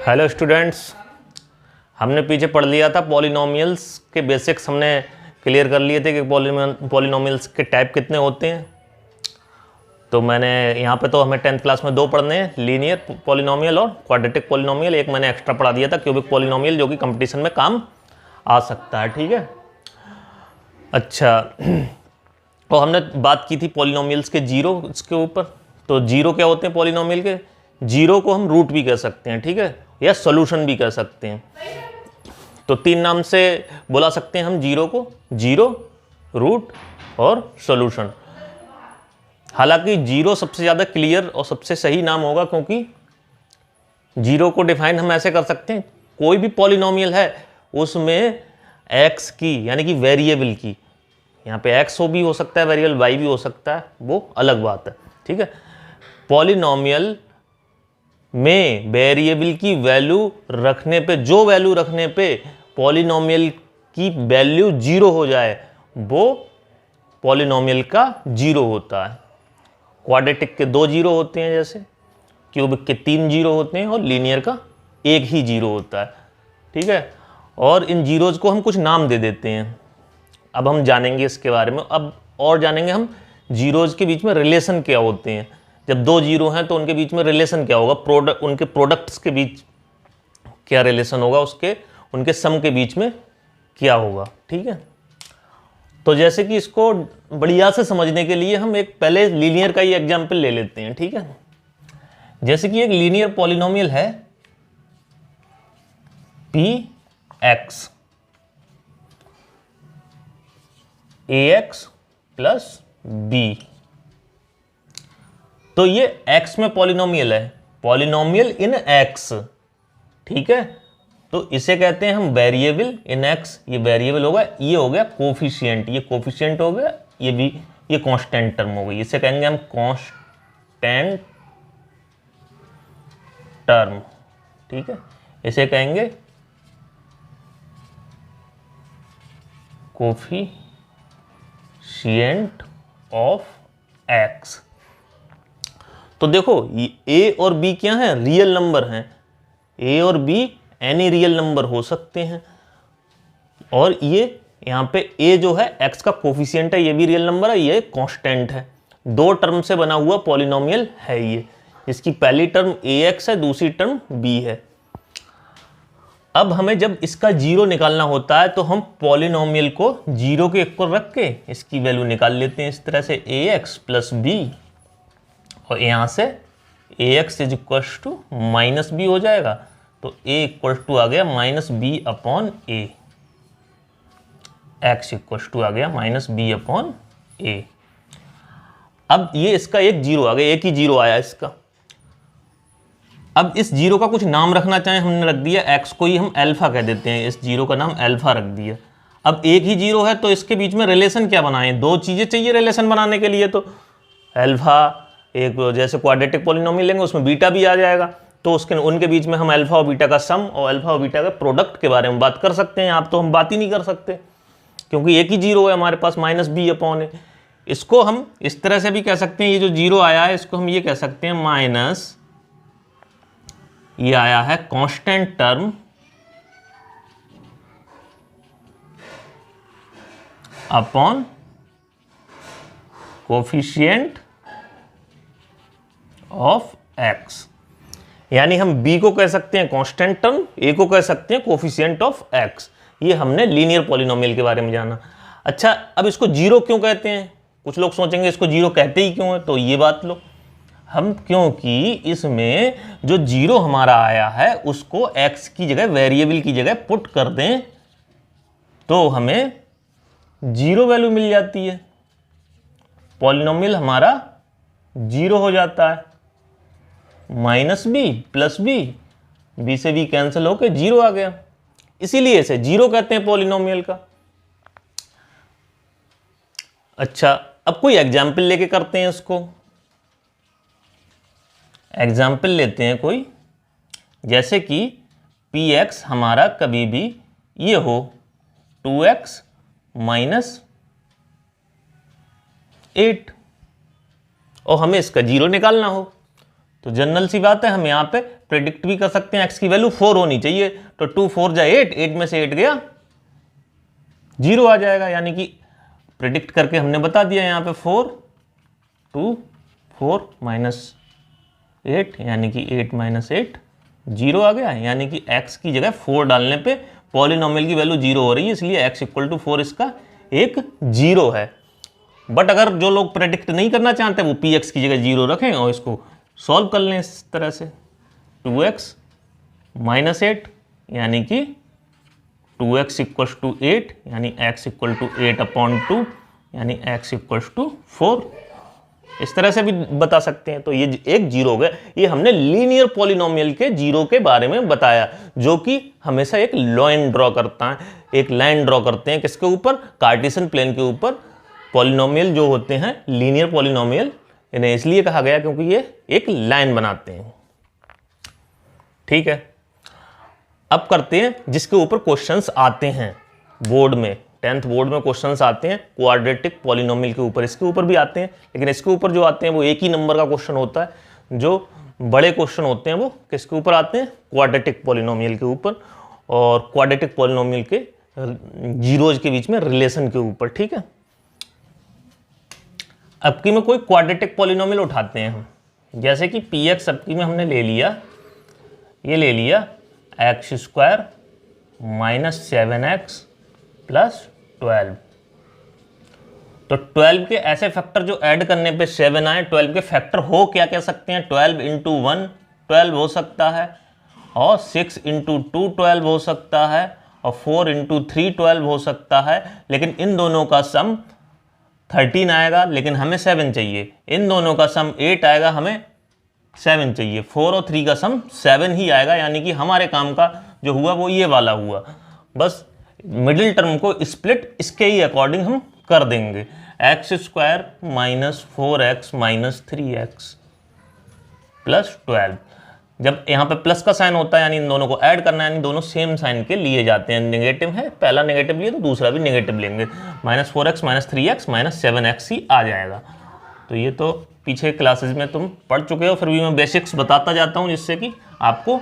Hello students, हमने पीछे पढ़ लिया था पॉलिनोमियल्स के बेसिक्स हमने क्लियर कर लिए थे कि पॉलिनोमियल्स के टाइप कितने होते हैं। तो मैंने यहाँ पे तो हमें 10th क्लास में दो पढ़ने हैं, लीनियर पॉलिनोमियल और क्वाड्रेटिक पॉलिनोमियल। एक मैंने एक्स्ट्रा पढ़ा दिया था क्यूबिक पॉलिनोमियल, जो कि कंपटीशन में काम आ सकता है। ठीक है, अच्छा। और हमने बात की थी पॉलिनोमियल्स के जीरो के ऊपर। तो जीरो क्या होते हैं पॉलिनोमियल के? जीरो को हम रूट भी कह सकते हैं, ठीक है, या सॉल्यूशन भी कह सकते हैं। तो तीन नाम से बुला सकते हैं हम जीरो को: जीरो, रूट और सॉल्यूशन। हालांकि जीरो सबसे ज़्यादा क्लियर और सबसे सही नाम होगा, क्योंकि जीरो को डिफाइन हम ऐसे कर सकते हैं, कोई भी पॉलिनोमियल है उसमें एक्स की यानी कि वेरिएबल की, यहाँ पे एक्स भी हो सकता है वेरिएबल, वाई भी हो सकता है, वो अलग बात है। ठीक है, पॉलिनोमियल में वेरिएबल की वैल्यू रखने पे, जो वैल्यू रखने पे पॉलिनोमियल की वैल्यू जीरो हो जाए, वो पॉलिनोमियल का जीरो होता है। क्वाड्रेटिक के दो जीरो होते हैं, जैसे क्यूबिक के तीन जीरो होते हैं, और लीनियर का एक ही जीरो होता है। ठीक है, और इन जीरोज को हम कुछ नाम दे देते हैं। अब हम जानेंगे इसके बारे में, अब और जानेंगे हम जीरोज के बीच में रिलेशन क्या होते हैं। जब दो जीरो हैं तो उनके बीच में रिलेशन क्या होगा, उनके प्रोडक्ट्स के बीच क्या रिलेशन होगा, उनके सम के बीच में क्या होगा। ठीक है, तो जैसे कि इसको बढ़िया से समझने के लिए हम एक पहले लीनियर का ही एग्जांपल ले लेते हैं। ठीक है, जैसे कि एक लीनियर पॉलिनोमियल है पी एक्स, ए एक्स प्लस बी। तो ये x में पॉलिनोमियल है, पॉलिनोमियल इन x। ठीक है, तो इसे कहते हैं हम वेरिएबल इन x। ये वेरिएबल होगा, ये हो गया कोफिशिएंट, ये कोफिशिएंट हो गया, ये भी ये कांस्टेंट टर्म हो गई। इसे कहेंगे हम कांस्टेंट टर्म। ठीक है, इसे कहेंगे कोफिशिएंट ऑफ x। तो देखो, ये a और b क्या है? रियल नंबर हैं। a और b एनी रियल नंबर हो सकते हैं, और ये यहाँ पे a जो है x का कोफिशिएंट है, ये भी रियल नंबर है, ये कांस्टेंट है। दो टर्म से बना हुआ पॉलिनोमियल है ये, इसकी पहली टर्म ax है, दूसरी टर्म b है। अब हमें जब इसका जीरो निकालना होता है तो हम पॉलिनोमियल को जीरो के ऊपर रख के इसकी वैल्यू निकाल लेते हैं, इस तरह से ax प्लस b, और यहाँ से ax is equal to minus B हो जाएगा। तो a इक्वल टू आ गया minus B upon A, x equal to आ गया माइनस बी अपॉन ए। अब ये इसका एक जीरो आ गया, एक ही जीरो आया इसका। अब इस जीरो का कुछ नाम रखना चाहें, हमने रख दिया x को ही हम अल्फा कह देते हैं, इस जीरो का नाम अल्फा रख दिया। अब एक ही जीरो है तो इसके बीच में रिलेशन क्या बनाएं? दो चीजें चाहिए रिलेशन बनाने के लिए, तो अल्फा, एक जैसे क्वाड्रेटिक पॉलिनोमियल लेंगे उसमें बीटा भी आ जाएगा, तो उनके बीच में हम अल्फा और बीटा का सम और अल्फा और बीटा के प्रोडक्ट के बारे में बात कर सकते हैं। आप तो हम बात ही नहीं कर सकते, क्योंकि एक ही जीरो है हमारे पास, माइनस बी अपॉन ए। इसको हम इस तरह से भी कह सकते हैं, ये जो जीरो आया है इसको हम ये कह सकते हैं माइनस, ये आया है constant term upon coefficient of x। यानी हम b को कह सकते हैं कांस्टेंट टर्म, a को कह सकते हैं कोफिशिएंट ऑफ x। ये हमने लीनियर पॉलिनोमियल के बारे में जाना। अच्छा, अब इसको जीरो क्यों कहते हैं? कुछ लोग सोचेंगे इसको जीरो कहते ही क्यों है, तो ये बात लो हम, क्योंकि इसमें जो जीरो हमारा आया है उसको x की जगह, वेरिएबल की जगह पुट कर दें तो हमें जीरो वैल्यू मिल जाती है, पॉलिनोमियल हमारा जीरो हो जाता है। Minus B plus B, B से बी कैंसिल होकर जीरो आ गया, इसीलिए इसे जीरो कहते हैं पॉलिनोमियल का। अच्छा, अब कोई एग्जाम्पल लेके करते हैं इसको। एग्जाम्पल लेते हैं कोई, जैसे कि पी एक्स हमारा कभी भी ये हो 2x माइनस 8, और हमें इसका जीरो निकालना हो, तो जनरल सी बात है, हम यहाँ पे प्रेडिक्ट भी कर सकते हैं x की वैल्यू 4 होनी चाहिए, तो 2 4 जा 8, 8 में से 8 गया 0 आ जाएगा, यानी कि प्रेडिक्ट करके हमने बता दिया यहाँ पे 4 2 4 -8, यानी कि 8 - 8 0 आ गया, यानी कि x की जगह 4 डालने पे पॉलिनोमियल की वैल्यू 0 हो रही है, इसलिए x = 4 इसका एक 0 है। बट अगर जो लोग प्रेडिक्ट नहीं करना चाहते वो px की जगह 0 रखें और इसको सॉल्व कर लें इस तरह से, 2x - 8 यानी कि 2x = 8, यानी x = 8/2, यानी x = 4, इस तरह से भी बता सकते हैं। तो ये एक 0 हो गया। ये हमने लीनियर पॉलिनोमियल के 0 के बारे में बताया, जो कि हमेशा एक लाइन ड्रॉ करता है, एक लाइन ड्रॉ करते हैं किसके ऊपर, कार्टेशियन प्लेन के ऊपर। पॉलिनोमियल जो होते हैं लीनियर पॉलिनोमियल, इन्हें इसलिए कहा गया क्योंकि ये एक लाइन बनाते हैं। ठीक है, अब करते हैं जिसके ऊपर क्वेश्चंस आते हैं बोर्ड में, 10th बोर्ड में क्वेश्चंस आते हैं क्वाड्रेटिक पॉलिनोमियल के ऊपर, इसके ऊपर भी आते हैं, लेकिन इसके ऊपर जो आते हैं वो एक ही नंबर का क्वेश्चन होता है। जो बड़े क्वेश्चन होते हैं वो किसके ऊपर आते हैं, क्वाड्रेटिक पॉलिनोमियल के ऊपर, और क्वाड्रेटिक पॉलिनोमियल के जीरोज के बीच में रिलेशन के ऊपर। ठीक है, अब की में कोई क्वाड्रेटिक पॉलिनोमियल उठाते हैं हम, जैसे कि px अब की में हमने ले लिया, ये ले लिया x² - 7x + 12। तो 12 के ऐसे फैक्टर जो ऐड करने पे 7 आए, 12 के फैक्टर हो क्या कह सकते हैं, 12 × 1 12 हो सकता है, और 6 × 2 12 हो सकता है, और 4 × 3 12 हो सकता है। लेकिन इन दोनों का सम 13 आएगा, लेकिन हमें 7 चाहिए। इन दोनों का सम 8 आएगा, हमें 7 चाहिए। 4 और 3 का सम 7 ही आएगा, यानी कि हमारे काम का जो हुआ वो ये वाला हुआ। बस मिडिल टर्म को स्प्लिट इसके ही अकॉर्डिंग हम कर देंगे, x² - 4x - 3x + 12। जब यहाँ पे प्लस का साइन होता है यानी इन दोनों को ऐड करना है, यानी दोनों सेम साइन के लिए जाते हैं। नेगेटिव है, पहला नेगेटिव लिए तो दूसरा भी नेगेटिव लेंगे, -4x - 3x - 7x ही आ जाएगा। तो ये तो पीछे क्लासेस में तुम पढ़ चुके हो, फिर भी मैं बेसिक्स बताता जाता हूँ जिससे कि आपको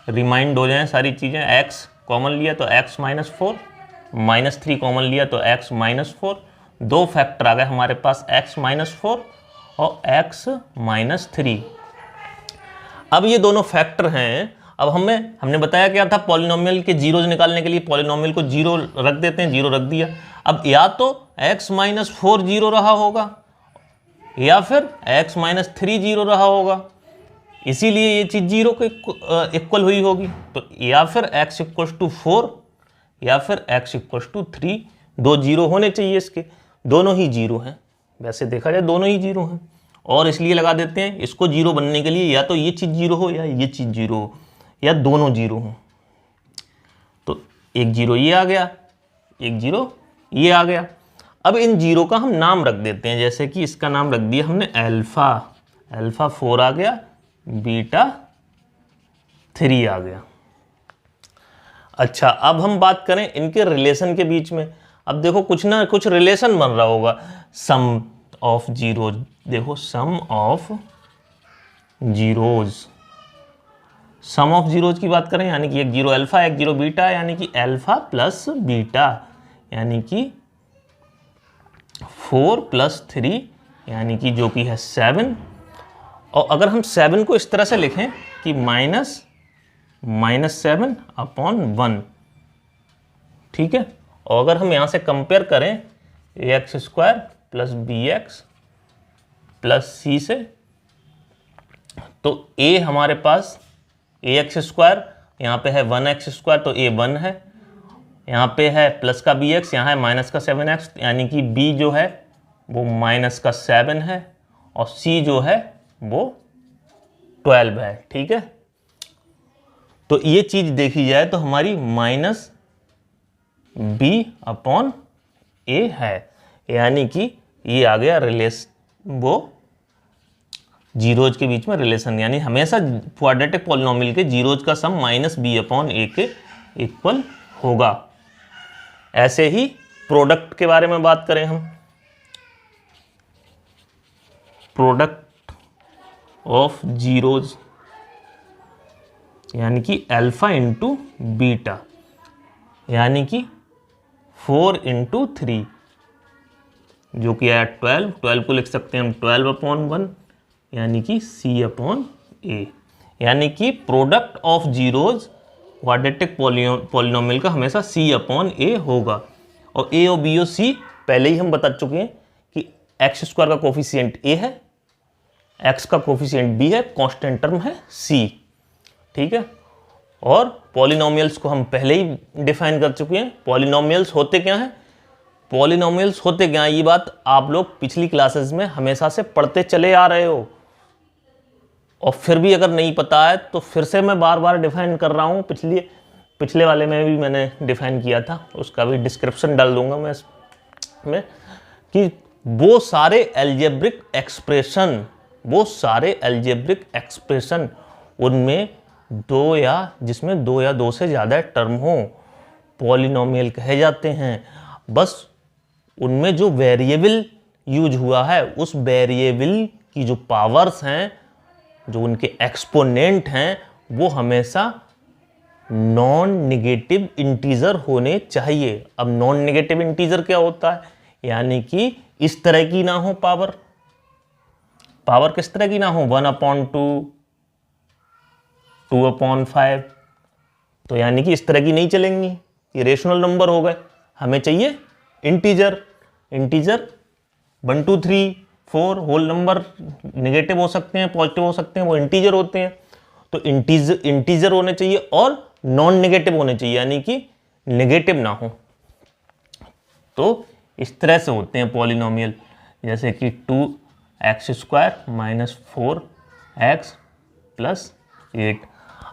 रिमाइंड हो जाए सारी चीज़ें। x कॉमन लिया तो x - 4, -3 कॉमन लिया तो x - 4, दो फैक्टर आ गए हमारे पास, x - 4 और x - 3। अब ये दोनों फैक्टर हैं। अब हमने बताया क्या था, पॉलिनोमियल के जीरोज निकालने के लिए पॉलिनोमियल को 0 रख देते हैं, 0 रख दिया। अब या तो x - 4 0 रहा होगा, या फिर x - 3 0 रहा होगा, इसीलिए ये चीज़ 0 के इक्वल हुई होगी। तो या फिर x = 4 या फिर x = 3, दो 0 होने चाहिए इसके, दोनों ही 0 हैं। वैसे देखा जाए दोनों ही 0 हैं, और इसलिए लगा देते हैं इसको 0 बनने के लिए या तो ये चीज़ 0 हो या ये चीज़ 0 हो, या दोनों 0 हो। तो एक 0 ये आ गया, एक 0 ये आ गया। अब इन 0 का हम नाम रख देते हैं, जैसे कि इसका नाम रख दिया हमने अल्फ़ा, अल्फ़ा 4 आ गया, बीटा 3 आ गया। अच्छा, अब हम बात करें इनके रिलेशन के बीच में। अब देखो कुछ ना कुछ रिलेशन बन रहा होगा, सम ऑफ जीरोज, देखो sum of zeros, sum of zeros की बात करें, यानी कि एक 0 अल्फा एक 0 बीटा, यानी कि अल्फा प्लस बीटा, यानी कि 4 + 3, यानी कि जो कि है 7। और अगर हम 7 को इस तरह से लिखें कि -7/1, ठीक है। और अगर हम यहाँ से कंपेयर करें ax² + bx + c से, तो a हमारे पास ax², यहाँ पे है 1x², तो a 1 है, यहाँ पे है प्लस का bx, यहाँ है माइनस का 7x, यानी कि b जो है वो माइनस का 7 है, और c जो है वो 12 है। ठीक है, तो ये चीज देखी जाए तो हमारी -b/a है, यानी कि ये आ गया रिलेशन, वो जीरोज के बीच में रिलेशन, यानी हमेशा क्वाड्रेटिक पॉलिनोमियल के जीरोज का सम -b/a के इक्वल होगा। ऐसे ही प्रोडक्ट के बारे में बात करें हम, प्रोडक्ट ऑफ जीरोज यानी कि अल्फा इंटू बीटा यानी कि 4 इंटू 3 जो कि है 12 को लिख सकते हैं हम 12/1 यानी कि C/A यानी कि product of zeros quadratic polynomial का हमेशा C/A होगा। और A और B और C पहले ही हम बता चुके हैं कि x² का कोफिशिएंट A है, x का कोफिशिएंट B है, कांस्टेंट टर्म है C। ठीक है, और पॉलिनोमियल्स को हम पहले ही डिफाइन कर चुके हैं। पॉलिनोमियल्स होते क्या हैं? पॉलिनोमियल्स होते क्या हैं ये बात आप लोग पिछली क्लासेस में हमेशा से पढ़ते चले आ रहे हो, और फिर भी अगर नहीं पता है तो फिर से मैं बार बार डिफाइन कर रहा हूँ। पिछले वाले में भी मैंने डिफाइन किया था, उसका भी डिस्क्रिप्शन डाल दूंगा मैं इसमें, कि वो सारे एल्जेब्रिक एक्सप्रेशन उनमें जिसमें दो या दो से ज़्यादा टर्म हो पॉलिनोमियल कहे जाते हैं। बस उनमें जो वेरिएबल यूज हुआ है उस वेरिएबल की जो पावर्स हैं, जो उनके एक्सपोनेंट हैं, वो हमेशा नॉन नेगेटिव इंटीजर होने चाहिए। अब नॉन नेगेटिव इंटीजर क्या होता है? यानी कि इस तरह की ना हो पावर किस तरह की ना हो 1/2, 2/5, तो यानी कि इस तरह की नहीं चलेंगी, ये रेशनल नंबर हो गए। हमें चाहिए इंटीजर 1 2 3 4 होल नंबर नेगेटिव हो सकते हैं, पॉजिटिव हो सकते हैं, वो इंटीजर होते हैं। तो इंटीजर होने चाहिए और नॉन नेगेटिव होने चाहिए, यानी कि नेगेटिव ना हो। तो इस तरह से होते हैं पॉलिनोमियल, जैसे कि 2x² - 4x + 8।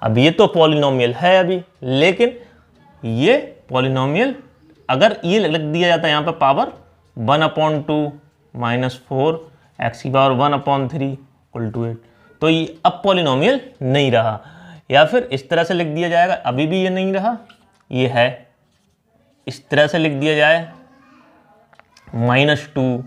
अब ये तो पॉलिनोमियल है अभी, लेकिन ये पॉलिनोमियल अगर ये लग दिया जाता है यहाँ पे पावर 1/2 - 4x⁻1/3 = 8, तो ये अब पॉलिनोमियल नहीं रहा। या फिर इस तरह से लिख दिया जाएगा, अभी भी ये नहीं रहा, ये है, इस तरह से लिख दिया जाए -2 -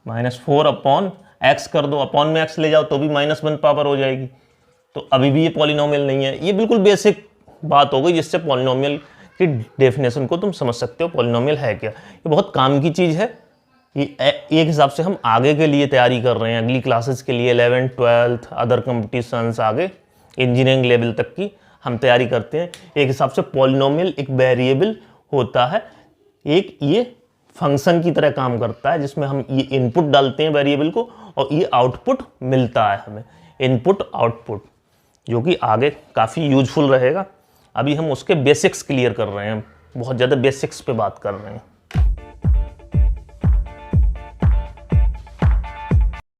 4/x कर दो, अपॉन में x ले जाओ तो भी -1 पावर हो जाएगी, तो अभी भी ये पॉलिनोमियल नहीं है। ये बिल्कुल बेसिक बात हो गई जिससे पॉलिनोमियल की डेफिनेशन को तुम समझ सकते हो पॉलिनोमियल है क्या। ये बहुत काम की चीज़ है। ये एक हिसाब से हम आगे के लिए तैयारी कर रहे हैं, अगली क्लासेस के लिए 11th 12th अदर कंपटीशंस, आगे इंजीनियरिंग लेवल तक की हम तैयारी करते हैं। एक हिसाब से पॉलिनोमियल एक वेरिएबल होता है, एक ये फंक्शन की तरह काम करता है, जिसमें हम ये इनपुट डालते हैं वेरिएबल को और ये आउटपुट मिलता है हमें, इनपुट आउटपुट, जो कि आगे काफ़ी यूजफुल रहेगा। अभी हम उसके बेसिक्स क्लियर कर रहे हैं, बहुत ज़्यादा बेसिक्स पे बात कर रहे हैं।